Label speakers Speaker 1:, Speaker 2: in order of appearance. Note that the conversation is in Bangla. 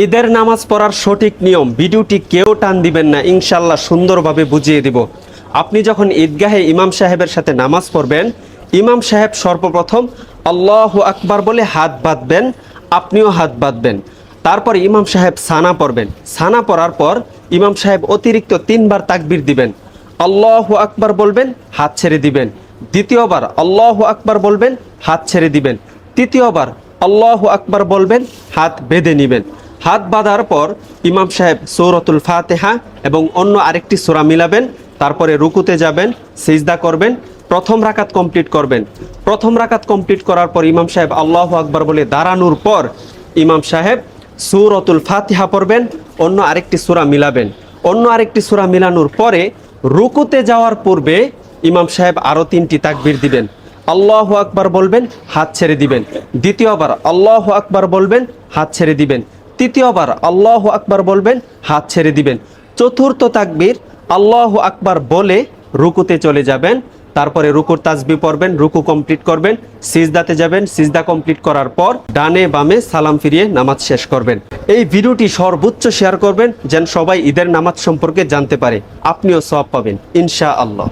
Speaker 1: ঈদের নামাজ পড়ার সঠিক নিয়ম ভিডিওটি কেউ টান দিবেন না, ইনশাল্লাহ সুন্দরভাবে বুঝিয়ে দিব। আপনি যখন ঈদগাহে ইমাম সাহেবের সাথে নামাজ পড়বেন, ইমাম সাহেব সর্বপ্রথম আল্লাহু আকবার বলে হাত বাঁধবেন, আপনিও হাত বাঁধবেন। তারপর ইমাম সাহেব সানা পড়বেন। সানা পড়ার পর ইমাম সাহেব অতিরিক্ত 3বার তাকবীর দিবেন। আল্লাহু আকবার বলবেন, হাত ছেড়ে দিবেন। দ্বিতীয়বার আল্লাহু আকবার বলবেন, হাত ছেড়ে দিবেন। তৃতীয়বার আল্লাহু আকবার বলবেন, হাত বেঁধে নেবেন। হাত বাঁধার পর ইমাম সাহেব সূরাতুল ফাতিহা এবং অন্য আরেকটি সূরা মিলাবেন। তারপরে রুকুতে যাবেন, সিজদা করবেন, প্রথম রাকাত কমপ্লিট করবেন। প্রথম রাকাত কমপ্লিট করার পর ইমাম সাহেব আল্লাহু আকবার বলে দাঁড়ানোর পর ইমাম সাহেব সূরাতুল ফাতিহা পড়বেন, অন্য আরেকটি সূরা মিলাবেন। অন্য আরেকটি সূরা মিলানোর পরে রুকুতে যাওয়ার পূর্বে ইমাম সাহেব আরও 3টি তাকবীর দিবেন। আল্লাহু আকবার বলবেন, হাত ছেড়ে দিবেন। দ্বিতীয়বার আল্লাহু আকবার বলবেন, হাত ছেড়ে দিবেন। তৃতীয়বার আল্লাহু আকবার বলবেন, হাত ছেড়ে দিবেন। চতুর্থ তাকবীর আল্লাহু আকবার বলে রুকুতে চলে যাবেন। তারপরে রুকুর তাসবিহ পড়বেন, রুকু কমপ্লিট করবেন, সিজদাতে যাবেন, সিজদা কমপ্লিট করার পর ডানে বামে সালাম ফিরিয়ে নামাজ শেষ করবেন। এই ভিডিওটি সর্বোচ্চ শেয়ার করবেন যেন সবাই ঈদের নামাজ সম্পর্কে জানতে পারে, আপনিও সওয়াব পাবেন ইনশাআল্লাহ।